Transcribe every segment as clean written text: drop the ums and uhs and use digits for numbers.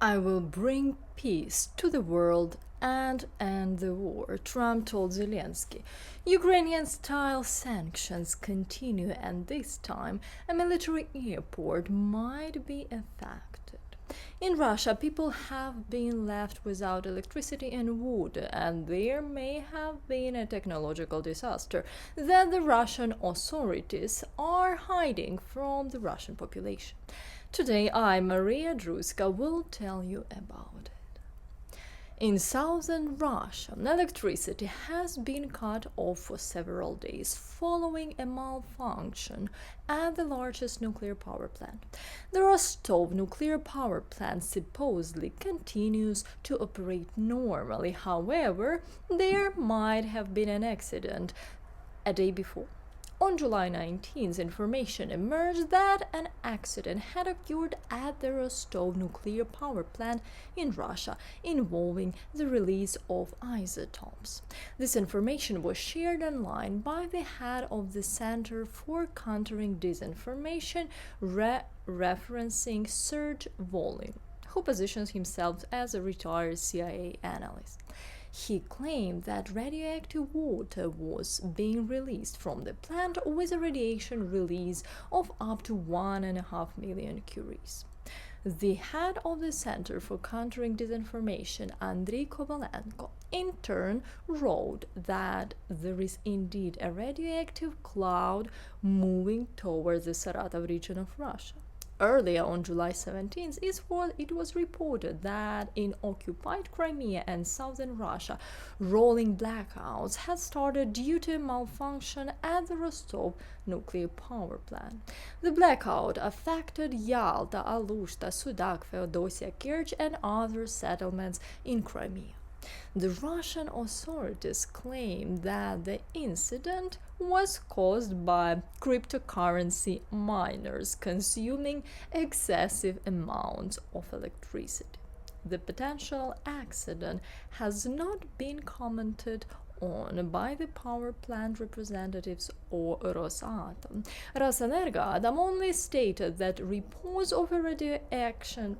I will bring peace to the world and end the war, Trump told Zelensky. Ukrainian-style sanctions continue, and this time a military airport might be affected. In Russia, people have been left without electricity and water, and there may have been a technological disaster that the Russian authorities are hiding from the Russian population. Today, I, Maria Drutska, will tell you about it. In southern Russia, electricity has been cut off for several days following a malfunction at the largest nuclear power plant. The Rostov nuclear power plant supposedly continues to operate normally. However, there might have been an accident a day before. On July 19th, information emerged that an accident had occurred at the Rostov nuclear power plant in Russia involving the release of isotopes. This information was shared online by the head of the Center for Countering Disinformation, referencing Serge Volin, who positions himself as a retired CIA analyst. He claimed that radioactive water was being released from the plant with a radiation release of up to 1.5 million curies. The head of the Center for Countering Disinformation, Andriy Kovalenko, in turn wrote that there is indeed a radioactive cloud moving towards the Saratov region of Russia. Earlier on July 17th, it was reported that in occupied Crimea and southern Russia, rolling blackouts had started due to a malfunction at the Rostov nuclear power plant. The blackout affected Yalta, Alushta, Sudak, Feodosia, Kerch, and other settlements in Crimea. The Russian authorities claim that the incident was caused by cryptocurrency miners consuming excessive amounts of electricity. The potential accident has not been commented on by the power plant representatives or Rosatom. Rosenergo only stated that reports of a radioactive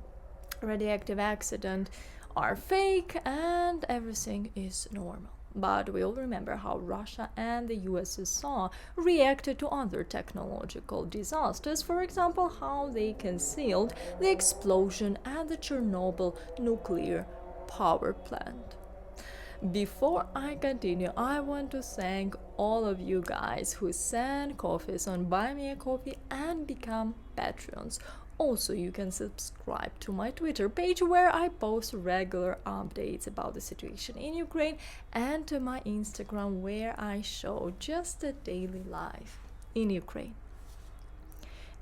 accident are fake and everything is normal. But we all remember how Russia and the USSR reacted to other technological disasters, for example, how they concealed the explosion at the Chernobyl nuclear power plant. Before I continue, I want to thank all of you guys who send coffees on Buy Me a Coffee and become Patreons. Also, you can subscribe to my Twitter page where I post regular updates about the situation in Ukraine, and to my Instagram where I show just a daily life in Ukraine.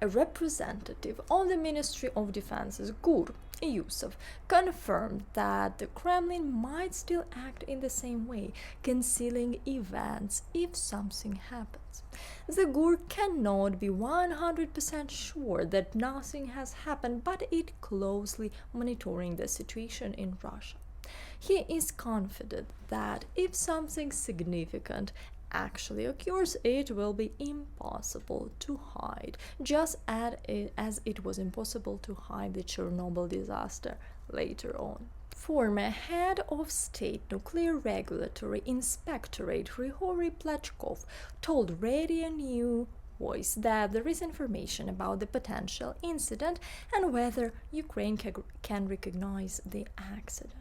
A representative of the Ministry of Defense's Gur Yusuf confirmed that the Kremlin might still act in the same way, concealing events if something happens. The Gur cannot be 100% sure that nothing has happened, but it closely monitoring the situation in Russia. He is confident that if something significant actually occurs, it will be impossible to hide, just as it was impossible to hide the Chernobyl disaster later on. Former head of State Nuclear Regulatory Inspectorate Grigory Plachkov told Radio New Voice that there is information about the potential incident and whether Ukraine can recognize the accident.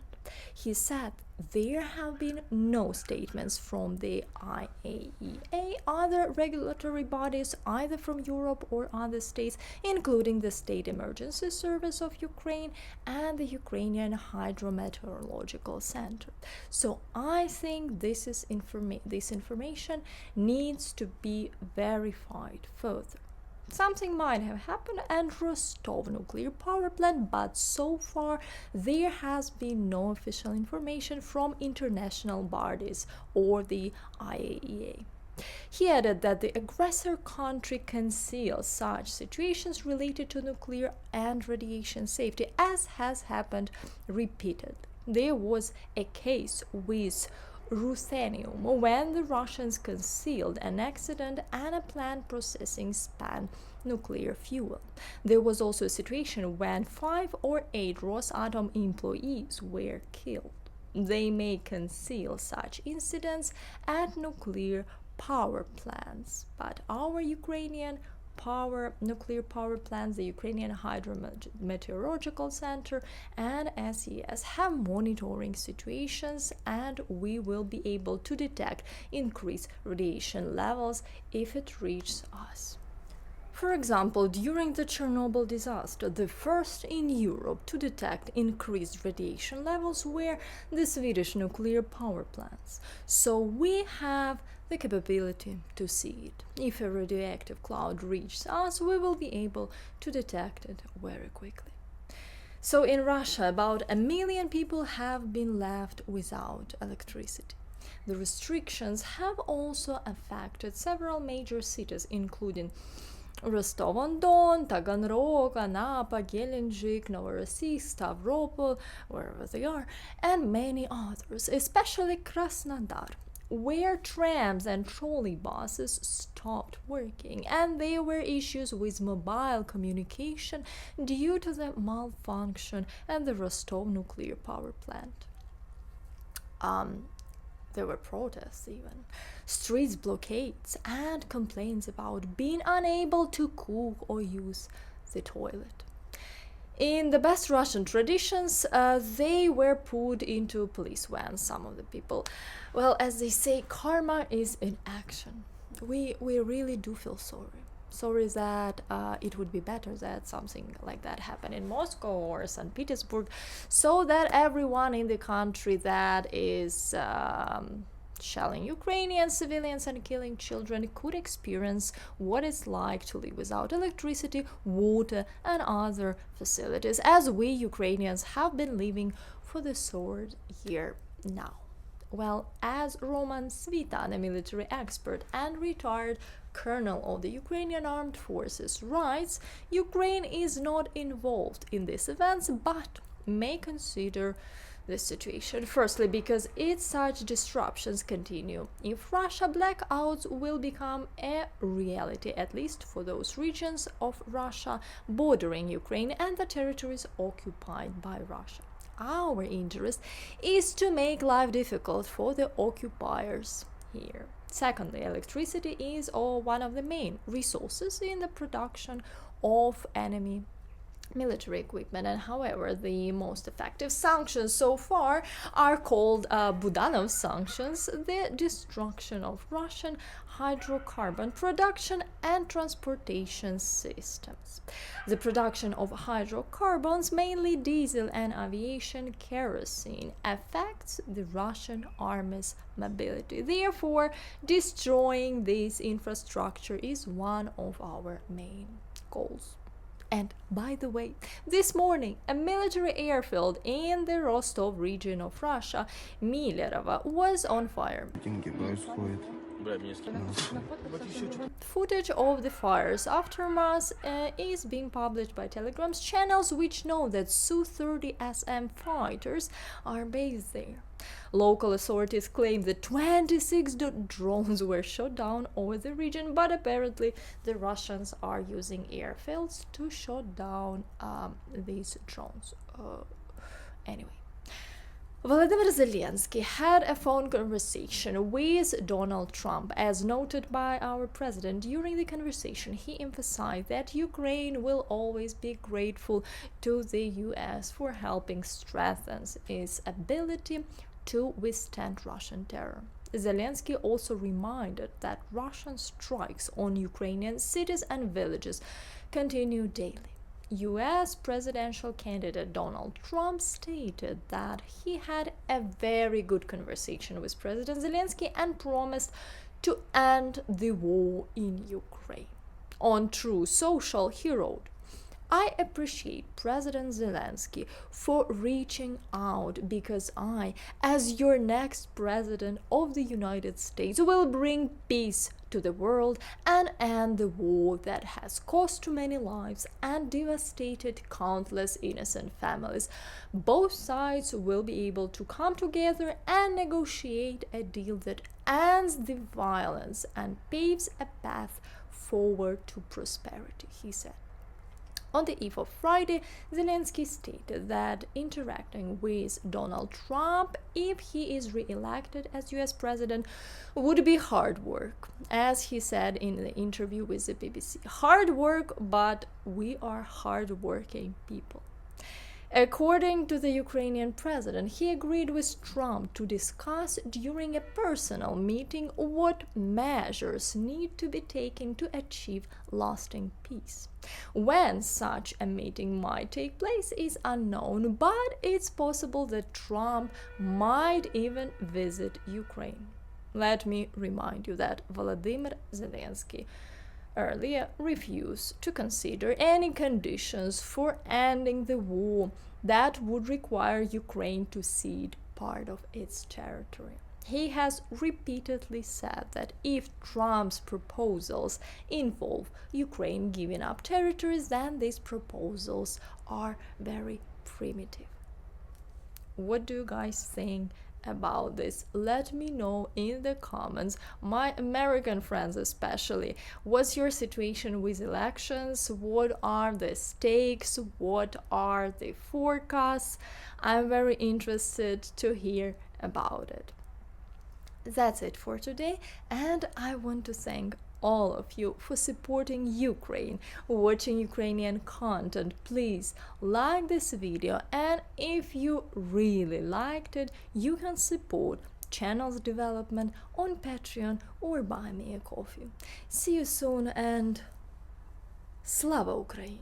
He said there have been no statements from the IAEA, other regulatory bodies, either from Europe or other states, including the State Emergency Service of Ukraine and the Ukrainian Hydrometeorological Center. So I think this information needs to be verified further. Something might have happened at Rostov nuclear power plant, but so far there has been no official information from international bodies or the IAEA. He added that the aggressor country conceals such situations related to nuclear and radiation safety, as has happened repeatedly. There was a case with ruthenium when the Russians concealed an accident at a plant processing span nuclear fuel. There was also a situation when 5 or 8 Rosatom employees were killed. They may conceal such incidents at nuclear power plants, but our nuclear power plants, the Ukrainian Hydrometeorological Center and SES have monitoring situations, and we will be able to detect increased radiation levels if it reaches us. For example, during the Chernobyl disaster, the first in Europe to detect increased radiation levels were the Swedish nuclear power plants. So we have the capability to see it. If a radioactive cloud reaches us, we will be able to detect it very quickly. So in Russia, about 1 million people have been left without electricity. The restrictions have also affected several major cities, including Rostov-on-Don, Taganrog, Anapa, Gelendzhik, Novorossiysk, Stavropol, wherever they are, and many others, especially Krasnodar, where trams and trolley buses stopped working, and there were issues with mobile communication due to the malfunction at the Rostov nuclear power plant. There were protests even, streets blockades, and complaints about being unable to cook or use the toilet. In the best Russian traditions, they were put into police vans, some of the people. Well, as they say, karma is in action. We really do feel sorry. Sorry that it would be better that something like that happened in Moscow or St. Petersburg, so that everyone in the country that is shelling Ukrainian civilians and killing children could experience what it's like to live without electricity, water, and other facilities, as we Ukrainians have been living for the third year now. Well, as Roman Svitan, a military expert and retired colonel of the Ukrainian Armed Forces, writes, Ukraine is not involved in these events, but may consider the situation. Firstly, because if such disruptions continue, if Russia blackouts will become a reality, at least for those regions of Russia bordering Ukraine and the territories occupied by Russia. Our interest is to make life difficult for the occupiers here. Secondly, electricity is one of the main resources in the production of enemy military equipment, and however the most effective sanctions so far are called Budanov sanctions, the destruction of Russian hydrocarbon production and transportation systems. The production of hydrocarbons, mainly diesel and aviation kerosene, affects the Russian army's mobility. Therefore, destroying this infrastructure is one of our main goals. And by the way, this morning, a military airfield in the Rostov region of Russia, Millerovo, was on fire. Footage of the fire's aftermath is being published by Telegram's channels, which know that Su-30 SM fighters are based there. Local authorities claim that 26 drones were shot down over the region, but apparently the Russians are using airfields to shoot down these drones. Anyway. Volodymyr Zelensky had a phone conversation with Donald Trump. As noted by our president, during the conversation, he emphasized that Ukraine will always be grateful to the US for helping strengthen its ability to withstand Russian terror. Zelensky also reminded that Russian strikes on Ukrainian cities and villages continue daily. US presidential candidate Donald Trump stated that he had a very good conversation with President Zelensky and promised to end the war in Ukraine. On Truth Social, he wrote, I appreciate President Zelensky for reaching out because I, as your next president of the United States, will bring peace to the world and end the war that has cost too many lives and devastated countless innocent families. Both sides will be able to come together and negotiate a deal that ends the violence and paves a path forward to prosperity, he said. On the eve of Friday, Zelensky stated that interacting with Donald Trump, if he is re-elected as US president, would be hard work. As he said in the interview with the BBC, hard work, but we are hard-working people. According to the Ukrainian president, he agreed with Trump to discuss during a personal meeting what measures need to be taken to achieve lasting peace. When such a meeting might take place is unknown, but it's possible that Trump might even visit Ukraine. Let me remind you that Volodymyr Zelensky earlier refused to consider any conditions for ending the war that would require Ukraine to cede part of its territory. He has repeatedly said that if Trump's proposals involve Ukraine giving up territories, then these proposals are very primitive. What do you guys think about this? Let me know in the comments, my American friends especially. What's your situation with elections? What are the stakes? What are the forecasts? I'm very interested to hear about it. That's it for today, and I want to thank all of you for supporting Ukraine, watching Ukrainian content. Please like this video, and if you really liked it, you can support channel's development on Patreon or buy me a coffee. See you soon, and Slava Ukraini!